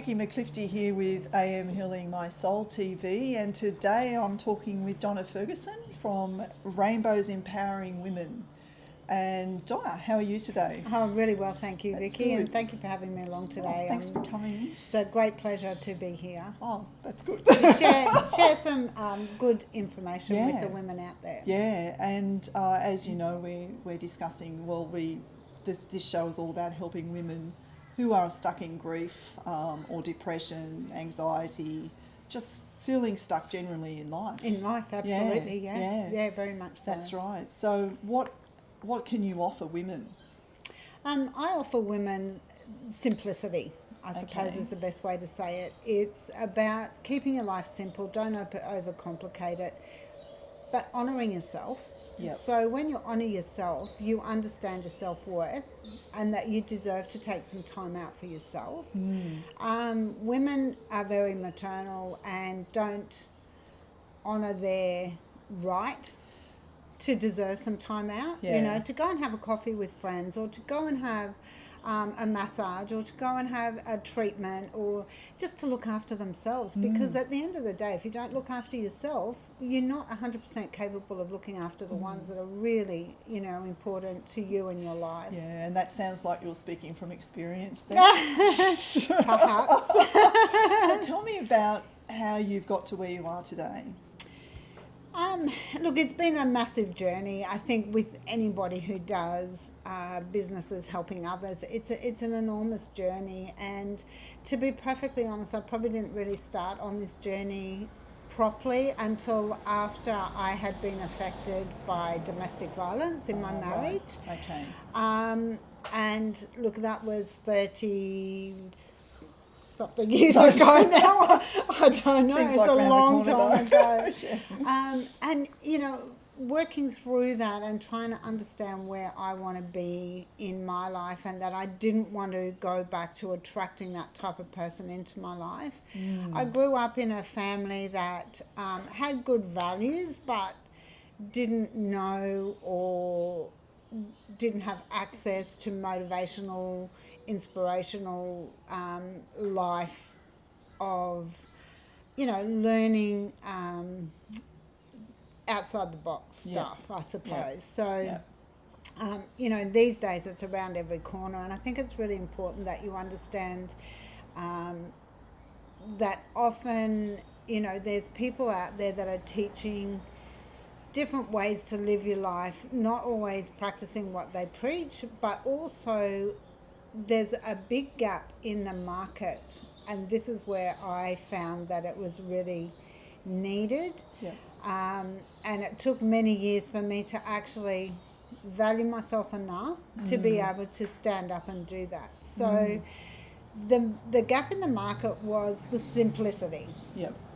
Vicki McClifty here with AM Healing My Soul TV, and today I'm talking with Donna Ferguson from Rainbows Empowering Women. And Donna, how are you today? Oh, really well, thank you, That's Vicki, good. and thank you for having me along today. Thanks for coming. It's a great pleasure to be here. Oh, that's good. To share some good information with the women out there. Yeah, and as you know, we're discussing, this show is all about helping women who are stuck in grief or depression, anxiety, just feeling stuck generally in life. In life, absolutely, yeah, very much so. That's right. So what can you offer women? I offer women simplicity, I suppose is the best way to say it. It's about keeping your life simple, don't overcomplicate it, but honouring yourself. Yep. So when you honour yourself, you understand your self-worth and that you deserve to take some time out for yourself. Women are very maternal and don't honour their right to deserve some time out, you know, to go and have a coffee with friends, or to go and have a massage, or to go and have a treatment, or just to look after themselves. Because at the end of the day, if you don't look after yourself, you're not 100% capable of looking after the ones that are really, you know, important to you in your life. Yeah, and that sounds like you're speaking from experience there. Perhaps. So tell me about how you've got to where you are today. Look, it's been a massive journey. I think with anybody who does businesses helping others, it's an enormous journey. And to be perfectly honest, I probably didn't really start on this journey properly until after I had been affected by domestic violence in my marriage. Right. Okay. And look, that was 30-something years ago now. I don't know. Seems it's like a round the long corner, time ago. And, you know, working through that and trying to understand where I want to be in my life, and that I didn't want to go back to attracting that type of person into my life. I grew up in a family that had good values, but didn't know or didn't have access to motivational, inspirational life of, you know, learning outside the box stuff, I suppose. So, you know, these days it's around every corner, and I think it's really important that you understand that often, you know, there's people out there that are teaching different ways to live your life, not always practicing what they preach, but also there's a big gap in the market, and this is where I found that it was really needed. And it took many years for me to actually value myself enough to be able to stand up and do that. So the gap in the market was the simplicity.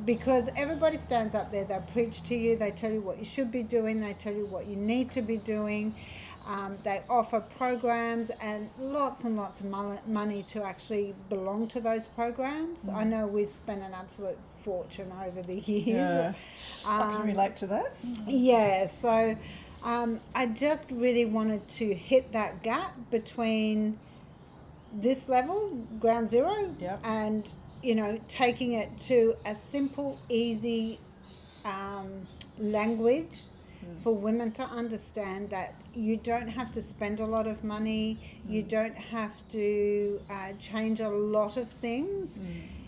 Because everybody stands up there, they preach to you, they tell you what you should be doing, they tell you what you need to be doing. They offer programs and lots of money to actually belong to those programs. I know we've spent an absolute fortune over the years. I can relate to that. Yeah, so I just really wanted to hit that gap between this level, ground zero, and, you know, taking it to a simple, easy language for women to understand that you don't have to spend a lot of money, you don't have to change a lot of things.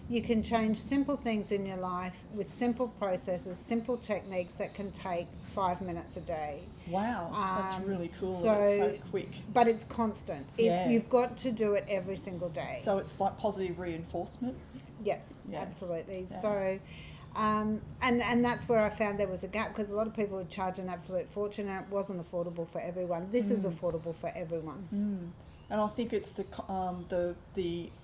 You can change simple things in your life with simple processes, simple techniques that can take 5 minutes a day. Wow, that's really cool. So, it's so quick. But it's constant. You've got to do it every single day. So it's like positive reinforcement? Yes, absolutely. Yeah. So, and that's where I found there was a gap, because a lot of people would charge an absolute fortune and it wasn't affordable for everyone. This is affordable for everyone. And I think it's the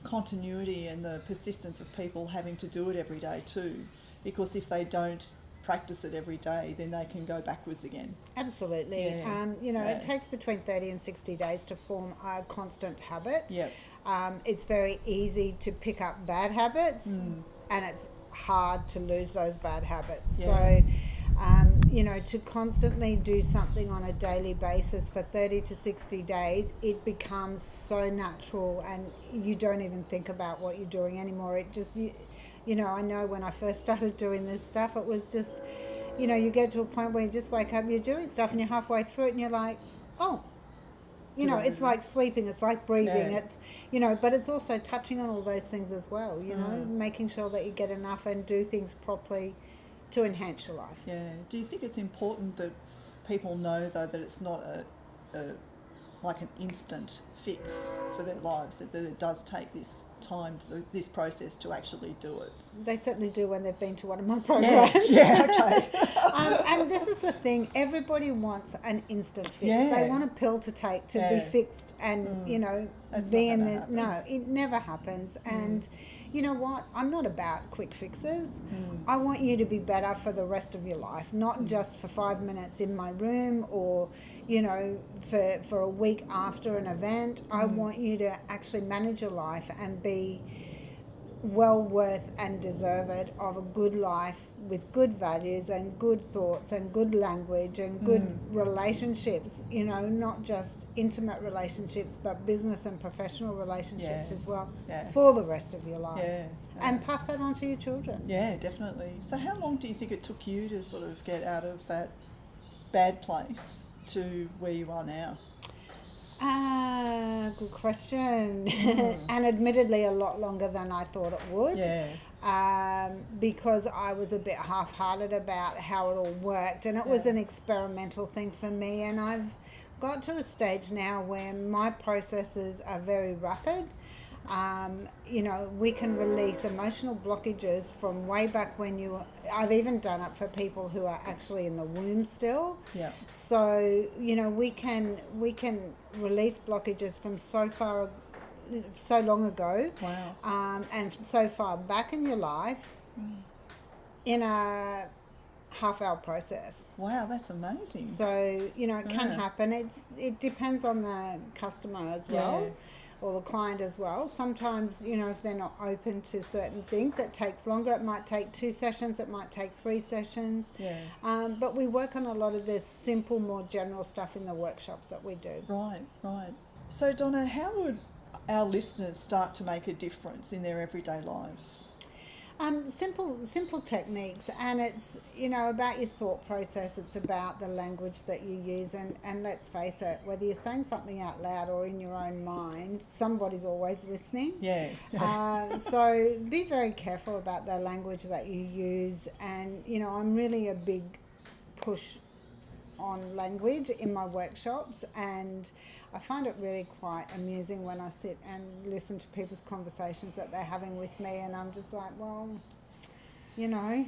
continuity and the persistence of people having to do it every day too, because if they don't practice it every day, then they can go backwards again. Absolutely. You know, it takes between 30 and 60 days to form a constant habit. It's very easy to pick up bad habits, and it's hard to lose those bad habits. So You know, to constantly do something on a daily basis for 30 to 60 days, it becomes so natural and you don't even think about what you're doing anymore. It just, you know, I know when I first started doing this stuff, it was just, you know, you get to a point where you just wake up, you're doing stuff and you're halfway through it and you're like, oh, you know, it's like sleeping, it's like breathing, it's, you know, but it's also touching on all those things as well, you know, making sure that you get enough and do things properly to enhance your life. Yeah. Do you think it's important that people know, though, that it's not a like an instant fix for their lives, that it does take this time, this process to actually do it? They certainly do when they've been to one of my programs. Yeah, okay. And this is the thing, everybody wants an instant fix. Yeah. They want a pill to take to be fixed and, you know, That's be not in gonna the... happen. No, it never happens. And you know what? I'm not about quick fixes. I want you to be better for the rest of your life, not just for 5 minutes in my room or, you know, for a week after an event. I want you to actually manage your life and be well worth and deserved of a good life with good values and good thoughts and good language and good relationships, you know, not just intimate relationships but business and professional relationships as well for the rest of your life. And pass that on to your children. Yeah, definitely. So how long do you think it took you to sort of get out of that bad place to where you are now? Good question. And admittedly a lot longer than I thought it would. Because I was a bit half-hearted about how it all worked, and it was an experimental thing for me, and I've got to a stage now where my processes are very rapid. You know, we can release emotional blockages from way back when I've even done it for people who are actually in the womb still. So, you know, we can release blockages from so long ago. And so far back in your life in a half-hour process. Wow, that's amazing. So, you know, it can happen. It depends on the customer as well. Or the client as well. Sometimes, you know, if they're not open to certain things, it takes longer. It might take 2 sessions, it might take 3 sessions. But we work on a lot of this simple, more general stuff in the workshops that we do. Right. So, Donna, how would our listeners start to make a difference in their everyday lives? Simple techniques, and it's, you know, about your thought process. It's about the language that you use, and let's face it, whether you're saying something out loud or in your own mind, somebody's always listening. So be very careful about the language that you use, and, you know, I'm really a big push on language in my workshops, and I find it really quite amusing when I sit and listen to people's conversations that they're having with me, and I'm just like, well, you know,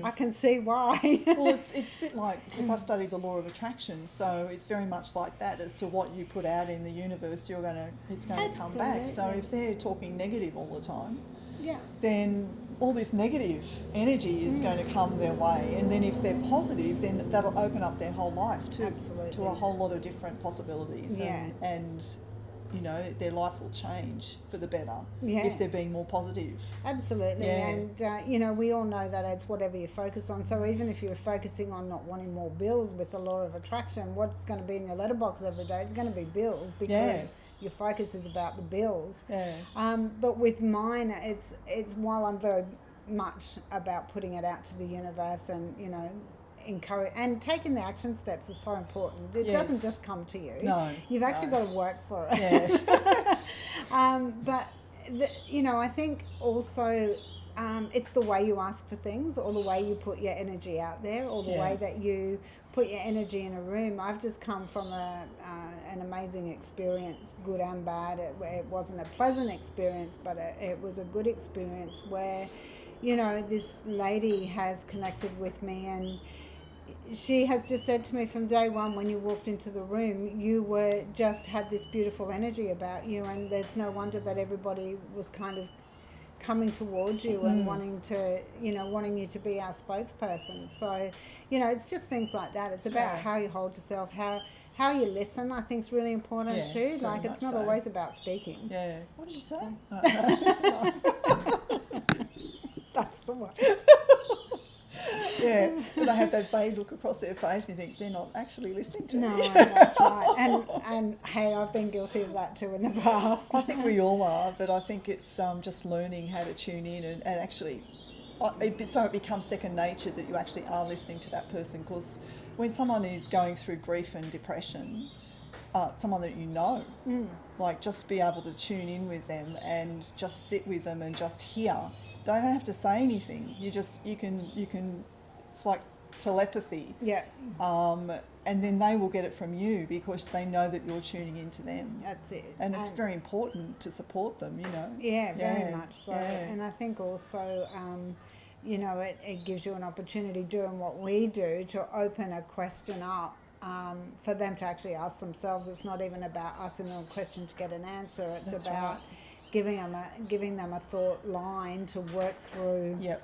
I can see why. Well, it's a bit like, because I study the law of attraction, so it's very much like that. As to what you put out in the universe, it's going to come back. So if they're talking negative all the time, then all this negative energy is going to come their way, and then if they're positive, then that'll open up their whole life to a whole lot of different possibilities, and you know, their life will change for the better if they're being more positive. Absolutely. And you know, we all know that it's whatever you focus on. So even if you're focusing on not wanting more bills with the law of attraction, what's going to be in your letterbox every day? It's going to be bills, because your focus is about the bills. But with mine, it's while I'm very much about putting it out to the universe, and, you know, encourage and taking the action steps is so important. It doesn't just come to you. You've actually got to work for it. But you know, I think also it's the way you ask for things, or the way you put your energy out there, or the way that you put your energy in a room. I've just come from an amazing experience, good and bad. It wasn't a pleasant experience, but it was a good experience where, you know, this lady has connected with me, and she has just said to me from day one, when you walked into the room, you had this beautiful energy about you, and there's no wonder that everybody was kind of coming towards you and wanting you to be our spokesperson. So, you know, it's just things like that. It's about how you hold yourself, how you listen, I think is really important too. Like, it's not always about speaking. What did you say? That's the one. Yeah, and they have that vague look across their face and you think they're not actually listening to No, you. that's right. And hey, I've been guilty of that too in the past. I think we all are, but I think it's just learning how to tune in and actually, so it becomes second nature that you actually are listening to that person, because when someone is going through grief and depression, someone that you know, like just be able to tune in with them and just sit with them and just hear. They don't have to say anything. You can, it's like telepathy. Yeah. And then they will get it from you because they know that you're tuning into them. That's it. And it's very important to support them, you know. Yeah, very much so. Yeah. And I think also, you know, it gives you an opportunity doing what we do to open a question up for them to actually ask themselves. It's not even about asking them a question to get an answer. It's That's about giving them a thought line to work through. Yep.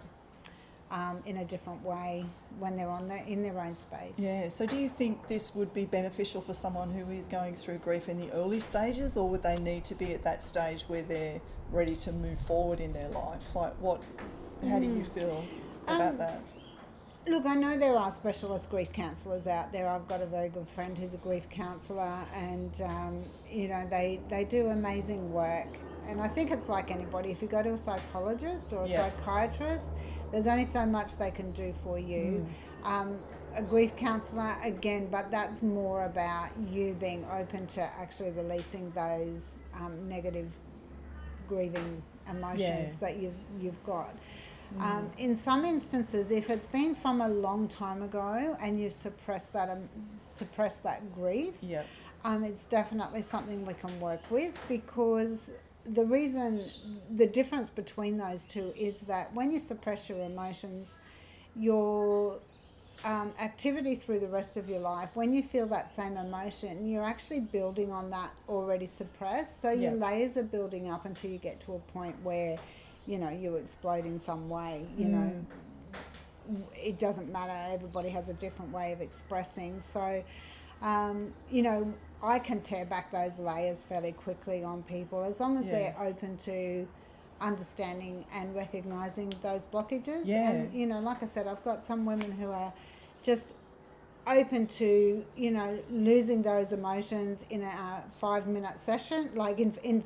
In a different way when they're in their own space. Yeah, so do you think this would be beneficial for someone who is going through grief in the early stages, or would they need to be at that stage where they're ready to move forward in their life? Like how do you feel about that? Look, I know there are specialist grief counsellors out there. I've got a very good friend who's a grief counsellor, and you know, they do amazing work. And I think it's like anybody. If you go to a psychologist or a psychiatrist, there's only so much they can do for you. A grief counsellor, again, but that's more about you being open to actually releasing those negative grieving emotions that you've got. In some instances, if it's been from a long time ago and you've suppressed that grief, it's definitely something we can work with, because the difference between those two is that when you suppress your emotions, your activity through the rest of your life, when you feel that same emotion, you're actually building on that already suppressed. So your layers are building up until you get to a point where, you know, you explode in some way. You know, it doesn't matter. Everybody has a different way of expressing. So, you know, I can tear back those layers fairly quickly on people as long as they're open to understanding and recognising those blockages. And, you know, like I said, I've got some women who are just open to, you know, losing those emotions in a 5-minute session, like into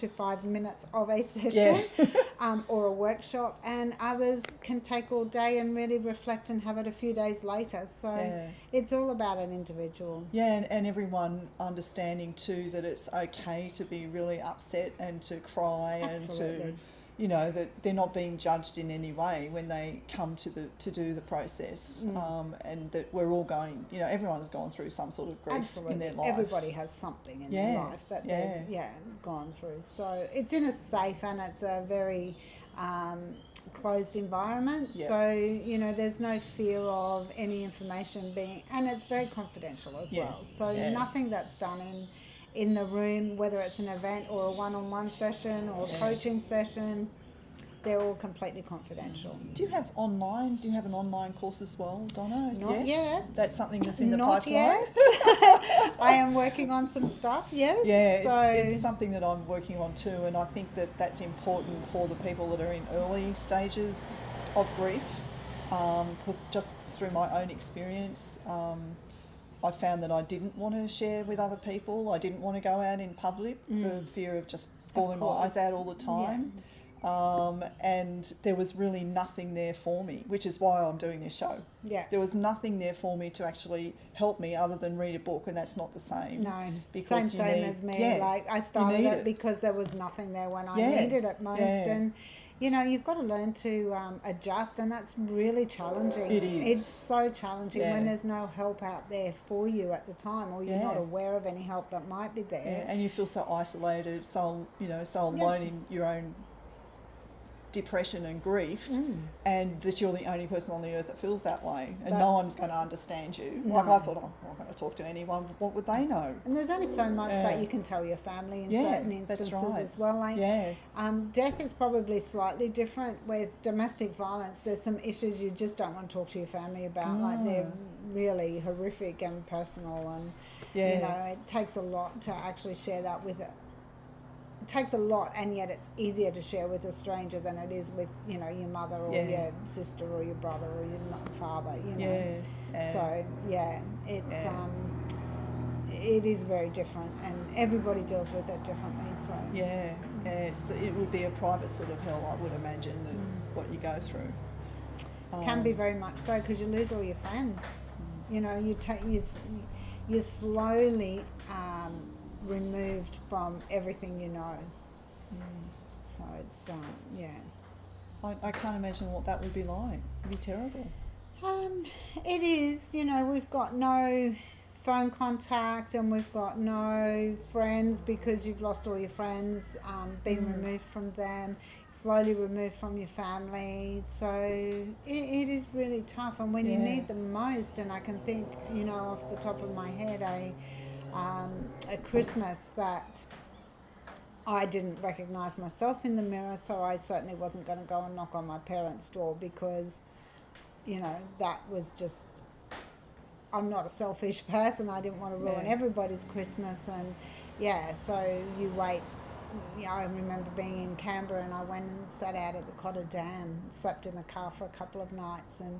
5 minutes of a session, or a workshop, and others can take all day and really reflect and have it a few days later. So it's all about an individual. Yeah, and everyone understanding too that it's okay to be really upset and to cry. Absolutely. And to, you know, that they're not being judged in any way when they come to do the process, and that we're all going, you know, everyone's gone through some sort of grief in their life. Everybody has something in their life that they've gone through. So it's in a safe and it's a very closed environment. So, you know, there's no fear of any information being, and it's very confidential as well. So nothing that's done in the room, whether it's an event or a one-on-one session or a coaching session, they're all completely confidential. Do you have an online course as well, Donna? Not yet. That's something that's in the Not pipeline? Yet. I am working on some stuff, yes. Yeah, it's something that I'm working on too, and I think that that's important for the people that are in early stages of grief, because just through my own experience, I found that I didn't want to share with other people. I didn't want to go out in public for fear of just bawling my eyes out all the time. And there was really nothing there for me, which is why I'm doing this show. There was nothing there for me to actually help me other than read a book, and that's not the same. No, because same as me. Like I started it because there was nothing there when I needed it most. And you know, you've got to learn to adjust, and that's really challenging. It is. It's so challenging when there's no help out there for you at the time, or you're not aware of any help that might be there. And you feel so isolated, so alone in your own depression and grief, and that you're the only person on the earth that feels that way, and no one's going to understand you. Like I thought, I'm not going to talk to anyone. What would they know? And there's only so much that you can tell your family in certain instances as well. Like, death is probably slightly different. With domestic violence, there's some issues you just don't want to talk to your family about. Like they're really horrific and personal, and you know, it takes a lot to actually share that with takes a lot, and yet it's easier to share with a stranger than it is with, you know, your mother or your sister or your brother or your father, you know. So it's it is very different, and everybody deals with it differently. So it would be a private sort of hell, I would imagine, that what you go through can be very much so, because you lose all your friends. You know, you're slowly removed from everything you know. So it's I can't imagine what that would be like. It'd be terrible. It is. You know, we've got no phone contact, and we've got no friends, because you've lost all your friends, been removed from them, slowly removed from your family. So it is really tough, and when you need them most, and I can think, you know, off the top of my head, a Christmas that I didn't recognise myself in the mirror, so I certainly wasn't going to go and knock on my parents' door, because, you know, that was just, I'm not a selfish person. I didn't want to ruin everybody's Christmas. And so you wait. You know, I remember being in Canberra, and I went and sat out at the Cotter Dam, slept in the car for a couple of nights, and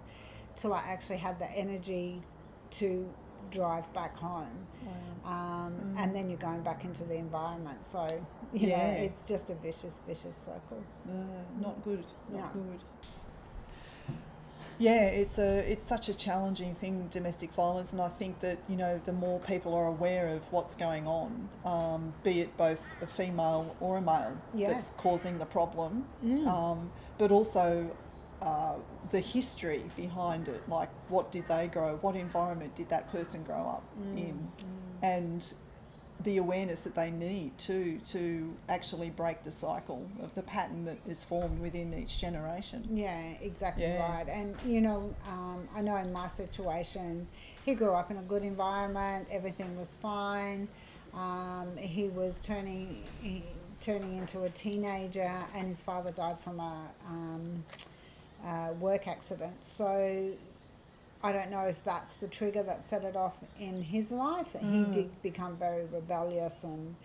till I actually had the energy to drive back home. And then you're going back into the environment. So, you know, it's just a vicious circle. Not good. Not good. Yeah, it's such a challenging thing, domestic violence, and I think that, you know, the more people are aware of what's going on, be it both a female or a male that's causing the problem, but also the history behind it, like what environment did that person grow up in, and the awareness that they need to actually break the cycle of the pattern that is formed within each generation. Yeah, exactly right. And, you know, I know in my situation, he grew up in a good environment, everything was fine. He was turning into a teenager, and his father died from a work accident. So I don't know if that's the trigger that set it off in his life. He did become very rebellious, and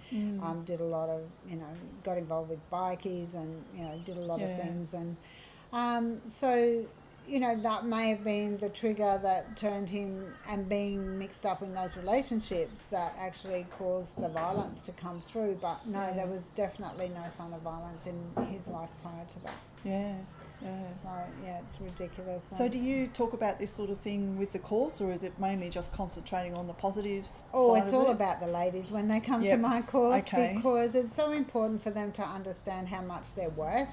did a lot of, you know, got involved with bikies, and, you know, did a lot of things. And so, you know, that may have been the trigger that turned him, and being mixed up in those relationships that actually caused the violence to come through. But no, there was definitely no sign of violence in his life prior to that. So it's ridiculous. So do you talk about this sort of thing with the course, or is it mainly just concentrating on the positives? It's all about the ladies when they come to my course, because it's so important for them to understand how much they're worth.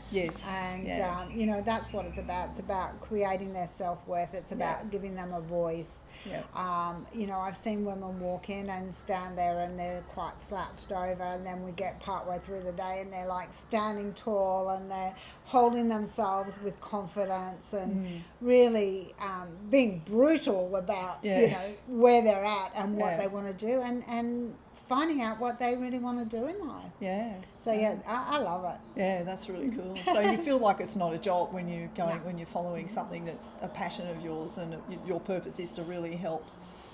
And you know, that's what it's about. It's about creating their self-worth. It's about giving them a voice. You know, I've seen women walk in and stand there, and they're quite slouched over, and then we get partway through the day, and they're like standing tall, and they're holding themselves with confidence, and really being brutal about you know, where they're at and what they want to do, and finding out what they really want to do in life. So I love it. That's really cool. So you feel like it's not a jolt when you're going when you're following something that's a passion of yours, and your purpose is to really help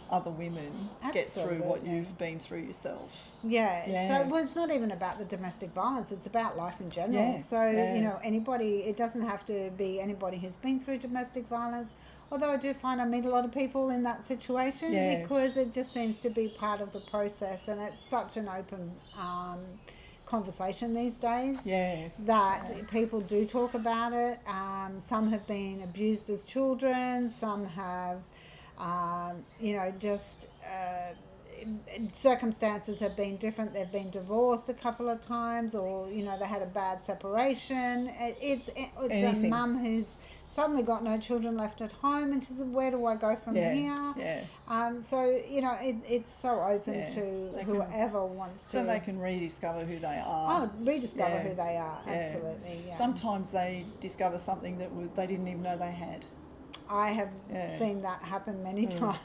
other women get through what you've been through yourself. So it's not even about the domestic violence, it's about life in general. You know, anybody, it doesn't have to be anybody who's been through domestic violence, although I do find I meet a lot of people in that situation, because it just seems to be part of the process, and it's such an open conversation these days that people do talk about it. Some have been abused as children, some have you know, just circumstances have been different. They've been divorced a couple of times, or, you know, they had a bad separation. It's a mum who's suddenly got no children left at home, and she said, where do I go from here? So, you know, it's so open to whoever wants to. So they can rediscover who they are. Rediscover who they are, absolutely. Sometimes they discover something that they didn't even know they had. I have seen that happen many times.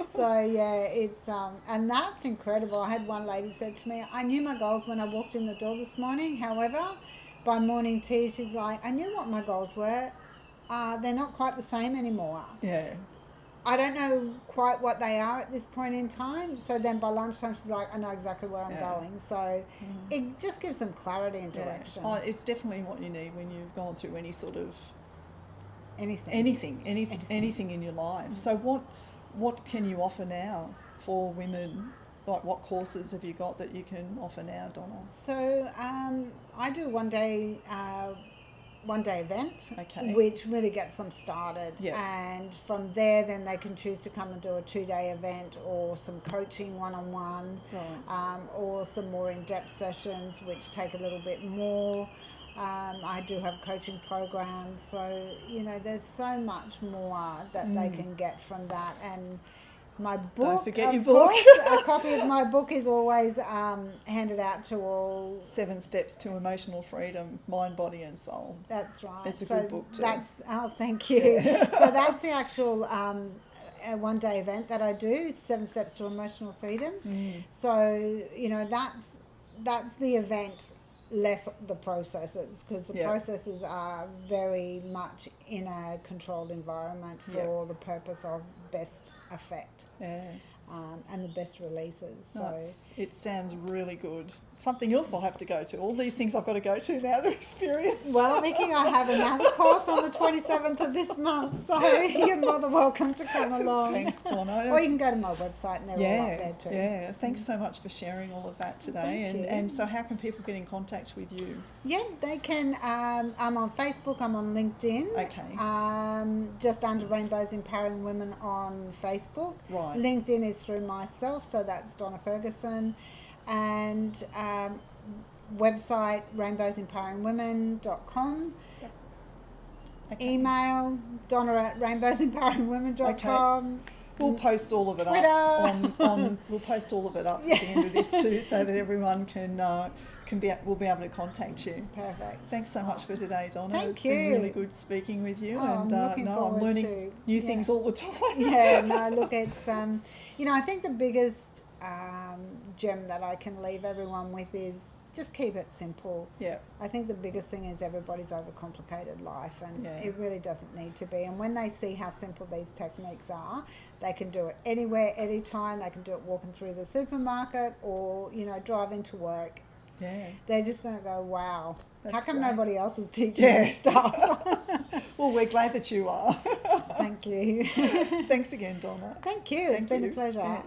So it's and that's incredible. I had one lady said to me, I knew my goals when I walked in the door this morning. However, by morning tea, she's like, I knew what my goals were. They're not quite the same anymore. I don't know quite what they are at this point in time. So then by lunchtime, she's like, I know exactly where I'm going. So it just gives them clarity and direction. Oh, it's definitely what you need when you've gone through any sort of Anything anything in your life. So what can you offer now for women? Like, what courses have you got that you can offer now, Donna? So I do one day event, Okay. which really gets them started. Yep. And from there, then they can choose to come and do a 2-day event or some coaching one-on-one, Right. or some more in-depth sessions, which take a little bit more. I do have coaching programs, so there's so much more that they can get from that. And my book, Don't forget your of book. course, a copy of my book is always handed out to all. 7 Steps to Emotional Freedom, Mind, Body and Soul. That's right. It's a good book too. Thank you. So that's the actual one-day event that I do, 7 Steps to Emotional Freedom. So that's the event, less the processes, because the processes are very much in a controlled environment for the purpose of best effect. And the best releases. So it sounds really good. Something else I'll have to go to. All these things I've got to go to now to experience. Well, Vicki, I have another course on the 27th of this month, so you're more than welcome to come along. Thanks, Donna. Or you can go to my website and they're all up there too. Yeah, thanks so much for sharing all of that today. Thank you. And so how can people get in contact with you? Yeah, they can. I'm on Facebook, I'm on LinkedIn. Okay. Just under Rainbows Empowering Women on Facebook. Right. LinkedIn is through myself, so that's Donna Ferguson. And website rainbowsempoweringwomen.com. Okay. Email donna@rainbowsempoweringwomen.com. We'll post all of it Twitter. up on we'll post all of it up at the end of this too, so that everyone will be able to contact you. Perfect. Thanks so much for today, Donna. Thank It's you. been really good speaking with you, I'm looking I'm forward learning to new things all the time. Yeah, no, look, it's I think the biggest gem that I can leave everyone with is just keep it simple. Yeah. I think the biggest thing is everybody's overcomplicated life, and it really doesn't need to be. And when they see how simple these techniques are, they can do it anywhere, anytime. They can do it walking through the supermarket or, driving to work. Yeah. They're just going to go, wow, That's how come great. nobody else is teaching this stuff? Well, we're glad that you are. Thank you. Thanks again, Donna. Thank you. It's been a pleasure. Yeah.